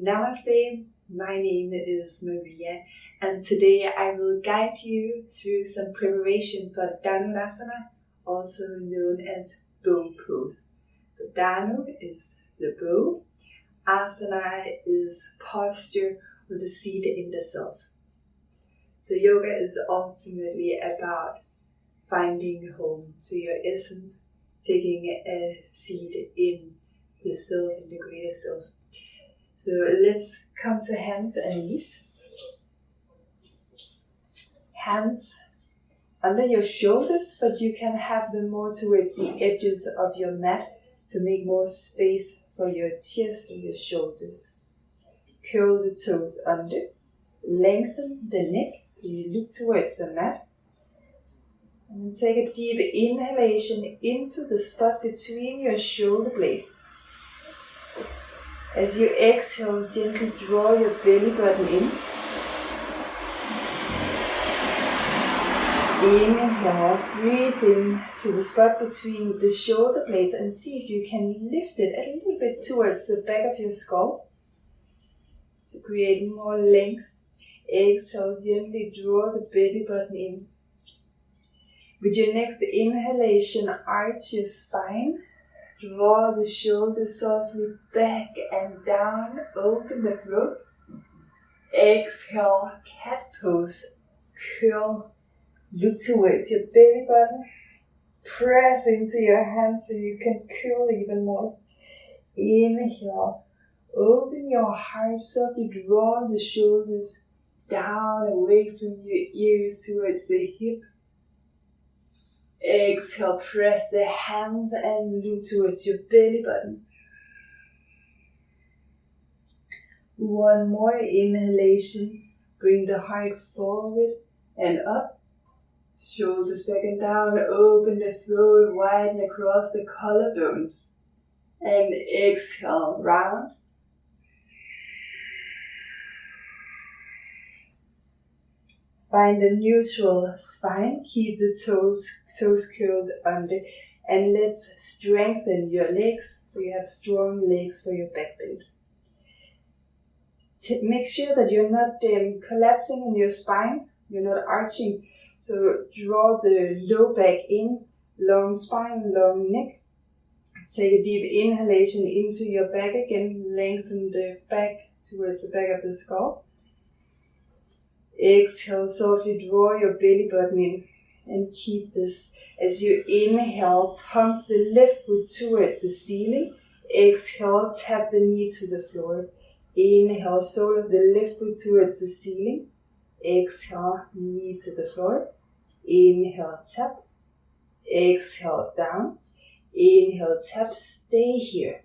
Namaste, my name is Maria, and today I will guide you through some preparation for Dhanurasana, also known as bow pose. So Dhanu is the bow, Asana is posture or the seat in the self. So yoga is ultimately about finding home to your essence, taking a seat in the self, in the greater self. So let's come to hands and knees. Hands under your shoulders, but you can have them more towards the edges of your mat to make more space for your chest and your shoulders. Curl the toes under, lengthen the neck so you look towards the mat. And then take a deep inhalation into the spot between your shoulder blade. As you exhale, gently draw your belly button in. Inhale, breathe in to the spot between the shoulder blades and see if you can lift it a little bit towards the back of your skull to create more length. Exhale, gently draw the belly button in. With your next inhalation, arch your spine. Draw the shoulders softly back and down, open the throat. Exhale, cat pose, curl, look towards your belly button. Press into your hands so you can curl even more. Inhale, open your heart, softly draw the shoulders down away from your ears towards the hip. Exhale, press the hands and look towards your belly button. One more inhalation. Bring the heart forward and up. Shoulders back and down. Open the throat, widen across the collarbones. And exhale, round. Find a neutral spine, keep the toes curled under, and let's strengthen your legs so you have strong legs for your back bend. Make sure that you're not collapsing in your spine, you're not arching, so draw the low back in, long spine, long neck. Take a deep inhalation into your back again, lengthen the back towards the back of the skull. Exhale, softly draw your belly button in and keep this. As you inhale, pump the left foot towards the ceiling. Exhale, tap the knee to the floor. Inhale, sole of the left foot towards the ceiling. Exhale, knee to the floor. Inhale, tap. Exhale, down. Inhale, tap. Stay here.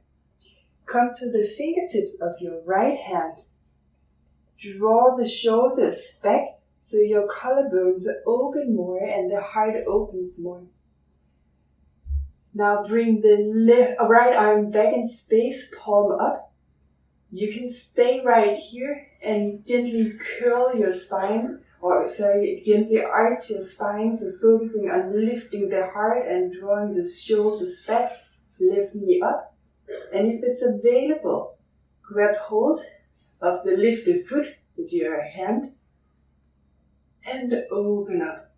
Come to the fingertips of your right hand. Draw the shoulders back so your collarbones open more and the heart opens more. Now bring the right arm back in space, palm up. You can stay right here and gently curl your spine, gently arch your spine, so focusing on lifting the heart and drawing the shoulders back, left knee up. And if it's available, grab hold of the lifted foot with your hand and open up.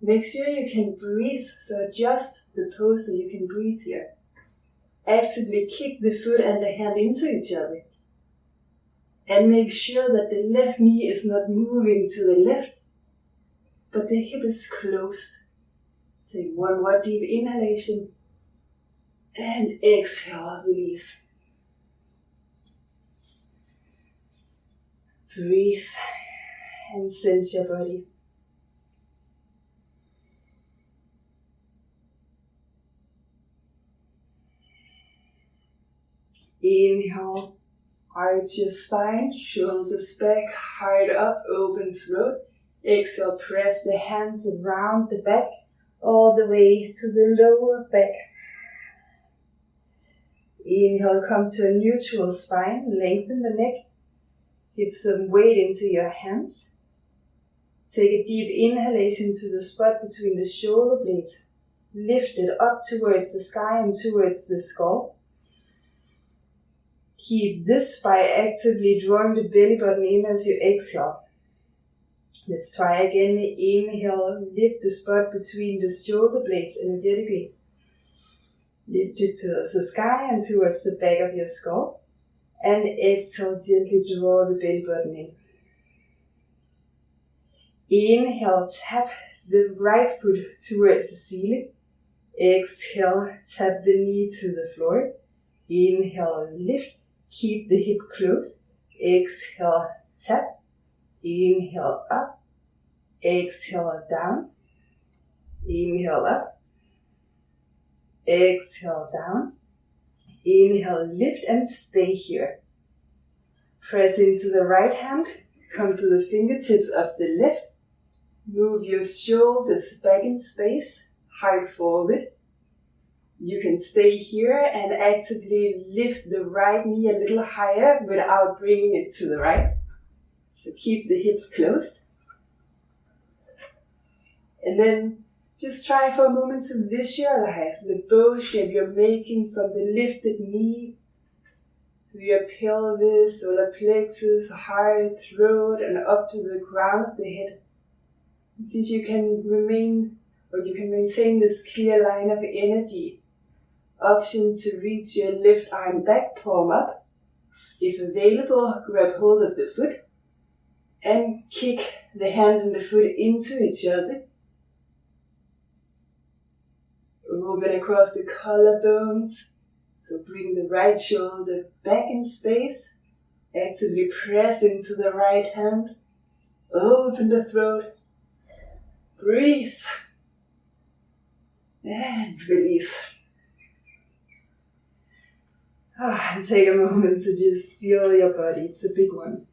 Make sure you can breathe, so adjust the pose so you can breathe here. Actively kick the foot and the hand into each other. And make sure that the left knee is not moving to the left, but the hip is closed. Take one more deep inhalation and exhale, release. Breathe and sense your body. Inhale, arch your spine, shoulders back, heart up, open throat. Exhale, press the hands around the back, all the way to the lower back. Inhale, come to a neutral spine, lengthen the neck. Give some weight into your hands. Take a deep inhalation to the spot between the shoulder blades. Lift it up towards the sky and towards the skull. Keep this by actively drawing the belly button in as you exhale. Let's try again. Inhale, lift the spot between the shoulder blades energetically. Lift it towards the sky and towards the back of your skull. And exhale, gently draw the belly button in. Inhale, tap the right foot towards the ceiling. Exhale, tap the knee to the floor. Inhale, lift. Keep the hip closed. Exhale, tap. Inhale, up. Exhale, down. Inhale, up. Exhale, down. Inhale, lift and stay here. Press into the right hand. Come to the fingertips of the left. Move your shoulders back in space. Heart forward. You can stay here and actively lift the right knee a little higher without bringing it to the right. So keep the hips closed. And then just try for a moment to visualize the bow shape you're making from the lifted knee through your pelvis, solar plexus, heart, throat, and up to the crown of the head. And see if you can maintain this clear line of energy. Option to reach your left arm back, palm up. If available, grab hold of the foot and kick the hand and the foot into each other. Open across the collarbones. So bring the right shoulder back in space. Actively press into the right hand. Open the throat. Breathe. And release. And take a moment to just feel your body. It's a big one.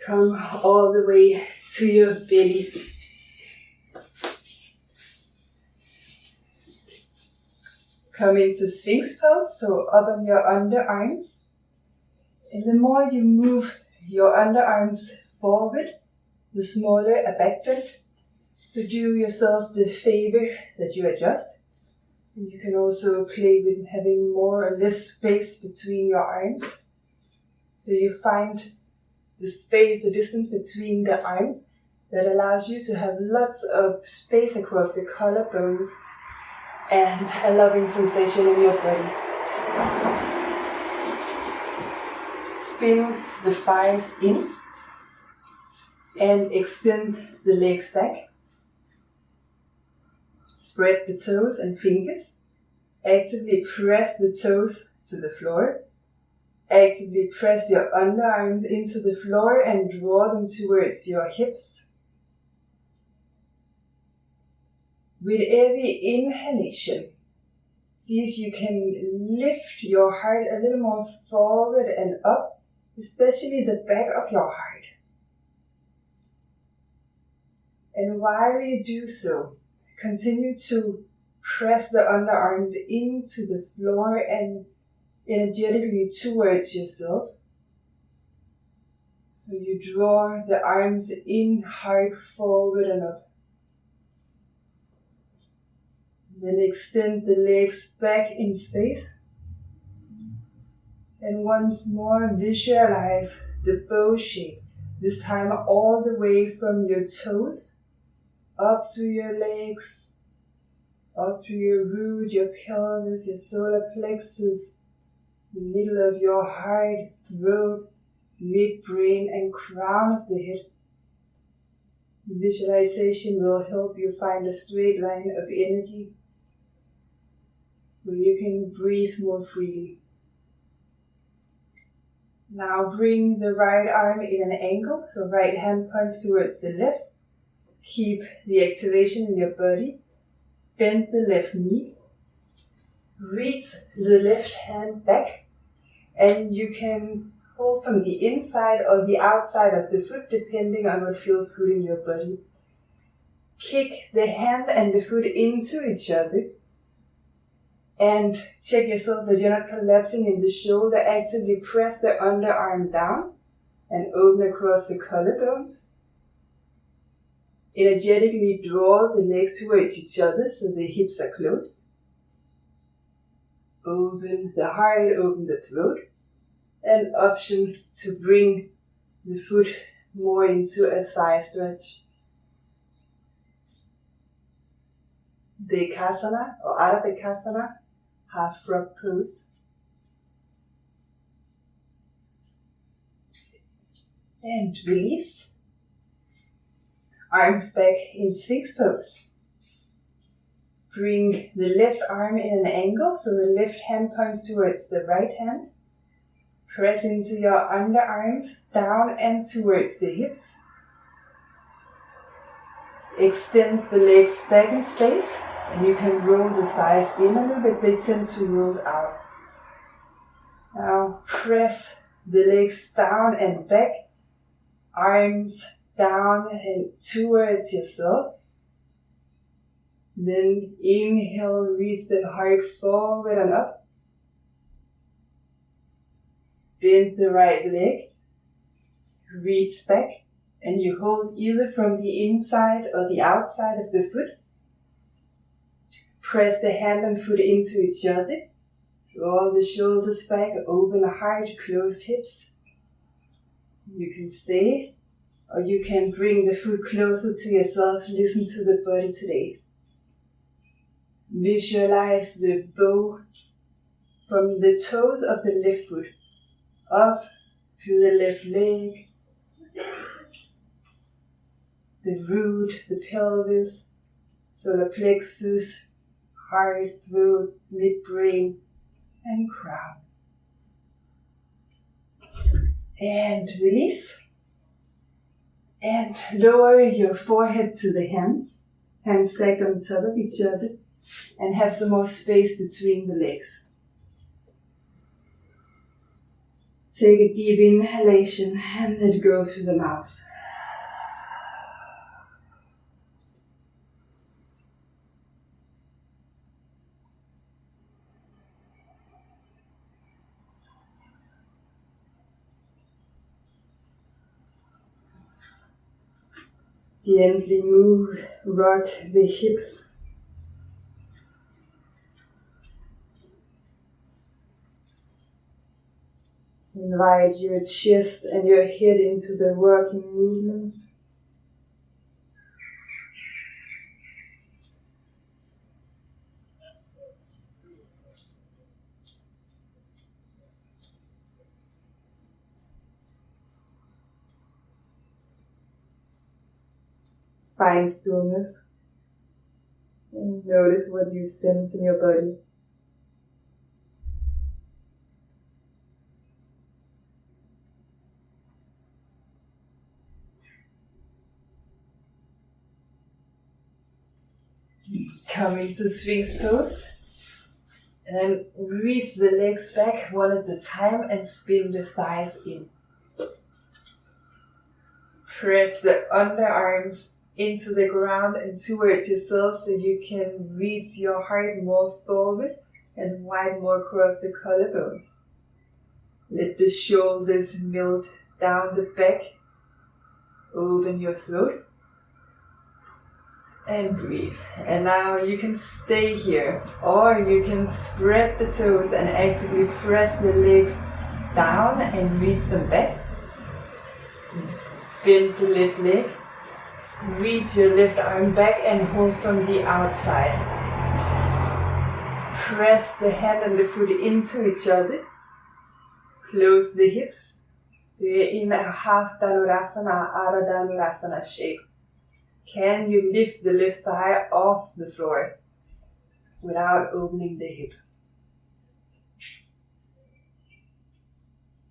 Come all the way to your belly. Come into Sphinx pose, so up on your underarms. And the more you move your underarms forward, the smaller a back bend. So do yourself the favor that you adjust. And you can also play with having more or less space between your arms. So you find the space, the distance between the arms that allows you to have lots of space across the collarbones and a loving sensation in your body. Spin the thighs in and extend the legs back. Spread the toes and fingers. Actively press the toes to the floor. Actively press your underarms into the floor and draw them towards your hips. With every inhalation, see if you can lift your heart a little more forward and up, especially the back of your heart. And while you do so, continue to press the underarms into the floor and energetically towards yourself. So you draw the arms in, heart forward and up. Then extend the legs back in space. And once more visualize the bow shape, this time all the way from your toes, up through your legs, up through your root, your pelvis, your solar plexus, the middle of your heart, throat, midbrain and crown of the head. The visualization will help you find a straight line of energy where you can breathe more freely. Now bring the right arm in an angle, so right hand points towards the left. Keep the activation in your body. Bend the left knee. Reach the left hand back. And you can hold from the inside or the outside of the foot, depending on what feels good in your body. Kick the hand and the foot into each other. And check yourself that you're not collapsing in the shoulder. Actively press the underarm down and open across the collarbones. Energetically draw the legs towards each other so the hips are closed. Open the heart, open the throat. An option to bring the foot more into a thigh stretch. Dekasana or Ardha half frog pose. And release. Arms back in Sphinx pose. Bring the left arm in an angle, so the left hand points towards the right hand. Press into your underarms, down and towards the hips. Extend the legs back in space, and you can roll the thighs in a little bit. They tend to roll out. Now press the legs down and back, arms down and towards yourself. Then inhale, reach the heart forward and up. Bend the right leg, reach back, and you hold either from the inside or the outside of the foot. Press the hand and foot into each other. Draw the shoulders back, open the heart, closed hips. You can stay, or you can bring the foot closer to yourself. Listen to the body today. Visualize the bow from the toes of the left foot up through the left leg, the root, the pelvis, solar plexus, heart, throat, midbrain, and crown. And release. And lower your forehead to the hands stacked on top of each other, and have some more space between the legs. Take a deep inhalation and let go through the mouth. Gently move, rock the hips. Invite your chest and your head into the rocking movements. Find stillness and notice what you sense in your body. Come into Sphinx pose and reach the legs back one at a time and spin the thighs in. Press the underarms into the ground and towards yourself so you can reach your heart more forward and widen more across the collarbones. Let the shoulders melt down the back. Open your throat. And breathe. And now you can stay here, or you can spread the toes and actively press the legs down and reach them back. Bend the left leg. Reach your left arm back and hold from the outside. Press the hand and the foot into each other. Close the hips. So you're in a half Dhanurasana, Ardha Dhanurasana shape. Can you lift the left thigh off the floor without opening the hip?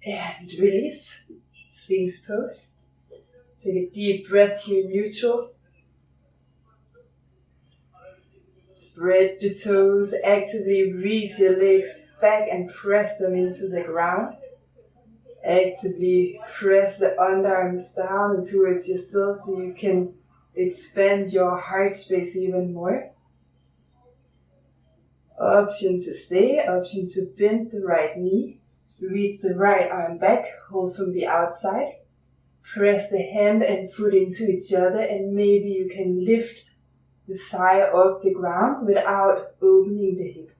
And release. Sphinx pose. Take a deep breath here, neutral. Spread the toes, actively reach your legs back and press them into the ground. Actively press the underarms down towards yourself so you can expand your heart space even more. Option to stay, option to bend the right knee. Reach the right arm back, hold from the outside. Press the hand and foot into each other, and maybe you can lift the thigh off the ground without opening the hip.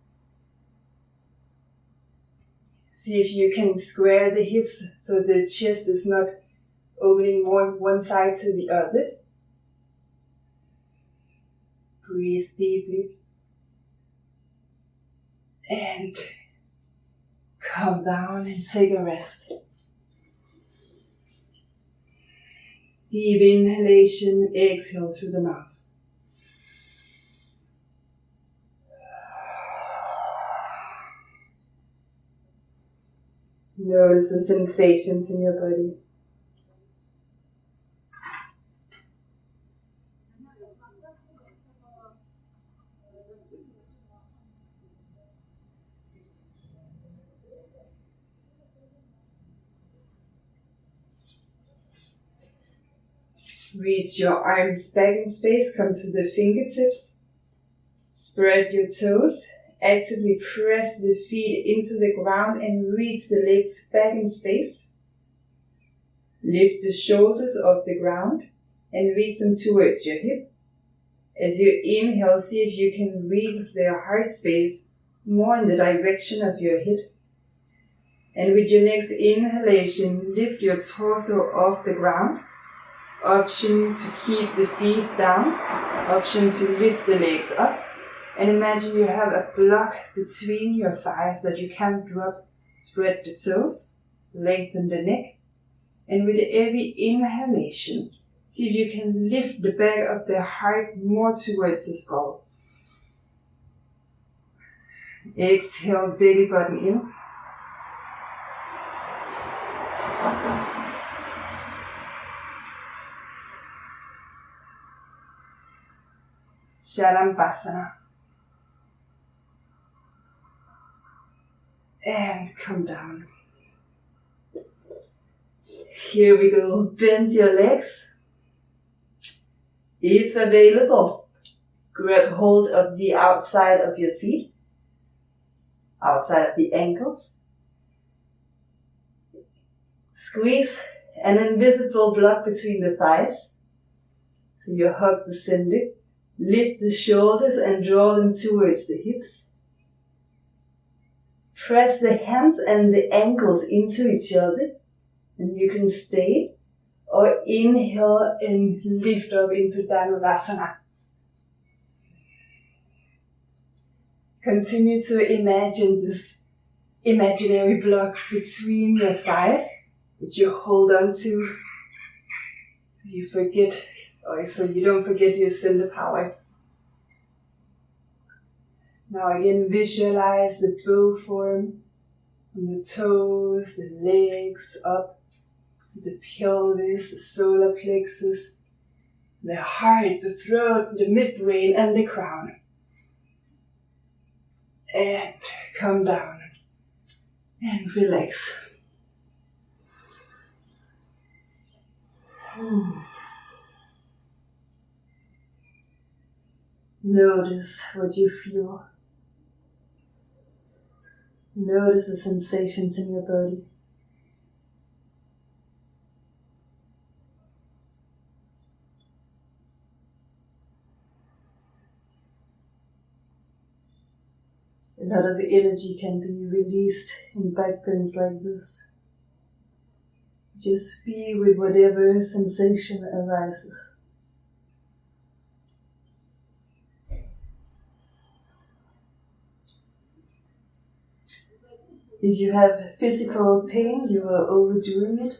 See if you can square the hips so the chest is not opening more one side to the other. Breathe deeply. And come down and take a rest. Deep inhalation, exhale through the mouth. Notice the sensations in your body. Reach your arms back in space, come to the fingertips. Spread your toes. Actively press the feet into the ground and reach the legs back in space. Lift the shoulders off the ground and reach them towards your hip. As you inhale, see if you can reach the heart space more in the direction of your head. And with your next inhalation, lift your torso off the ground. Option to keep the feet down. Option to lift the legs up. And imagine you have a block between your thighs that you can't drop. Spread the toes, lengthen the neck. And with every inhalation, see if you can lift the back of the heart more towards the skull. Exhale, belly button in. Shalambhasana. And come down. Here we go. Bend your legs. If available, grab hold of the outside of your feet, outside of the ankles. Squeeze an invisible block between the thighs. So you hug the center. Lift the shoulders and draw them towards the hips. Press the hands and the ankles into each other. And you can stay or inhale and lift up into Dhanurasana. Continue to imagine this imaginary block between your thighs, which you hold on to so you forget, or so you don't forget your center power. Now again, visualize the bow form from the toes, the legs up, the pelvis, the solar plexus, the heart, the throat, the midbrain, and the crown. And come down and relax. Notice what you feel. Notice the sensations in your body. A lot of energy can be released in back bends like this. Just be with whatever sensation arises. If you have physical pain, you are overdoing it.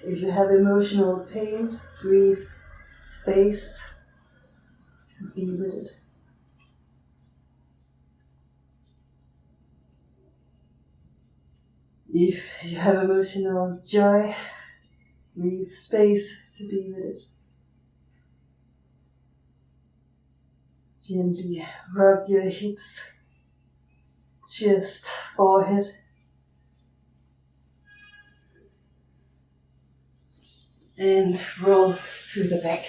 If you have emotional pain, breathe space to be with it. If you have emotional joy, breathe space to be with it. Gently rub your hips, chest, forehead. And roll to the back.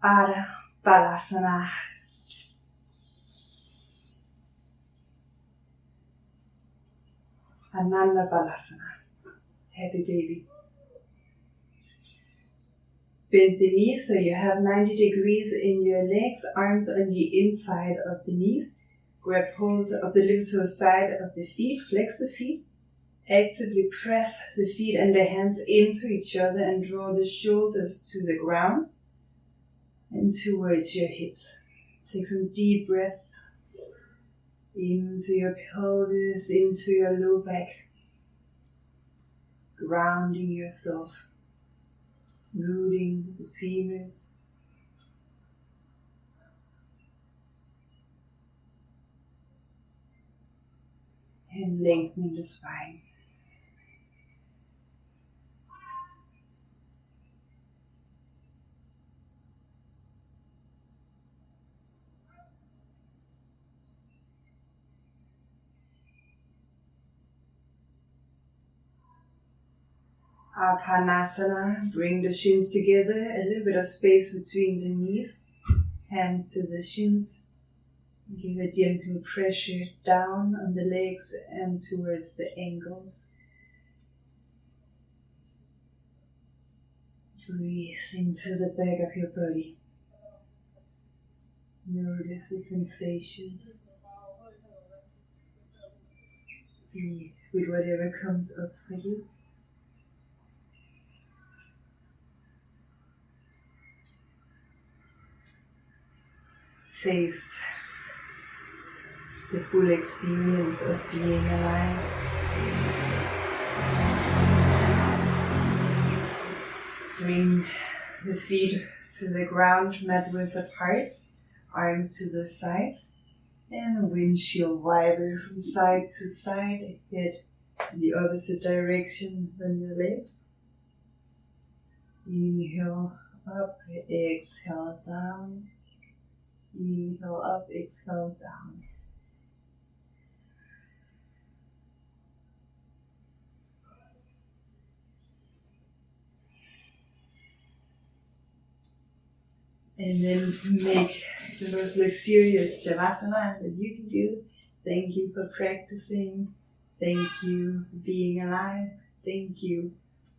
Adha Balasana. Ananda Balasana. Happy baby. Bend the knees so you have 90 degrees in your legs, arms on the inside of the knees. Grab hold of the little toe side of the feet, flex the feet. Actively press the feet and the hands into each other and draw the shoulders to the ground and towards your hips. Take some deep breaths into your pelvis, into your low back, grounding yourself, rooting the femurs, and lengthening the spine. Apanasana, bring the shins together, a little bit of space between the knees, hands to the shins. Give a gentle pressure down on the legs and towards the ankles. Breathe into the back of your body. Notice the sensations. Be with whatever comes up for you. Taste the full experience of being alive. Bring the feet to the ground, mat width apart, arms to the sides, and windshield wiper from side to side, head in the opposite direction than your legs. Inhale up, exhale down. Inhale up, exhale down. And then make the most luxurious Shavasana that you can do. Thank you for practicing. Thank you for being alive. Thank you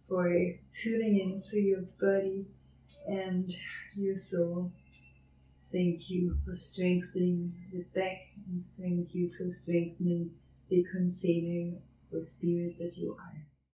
for tuning into your body and your soul. Thank you for strengthening the back, and thank you for strengthening the container or spirit that you are.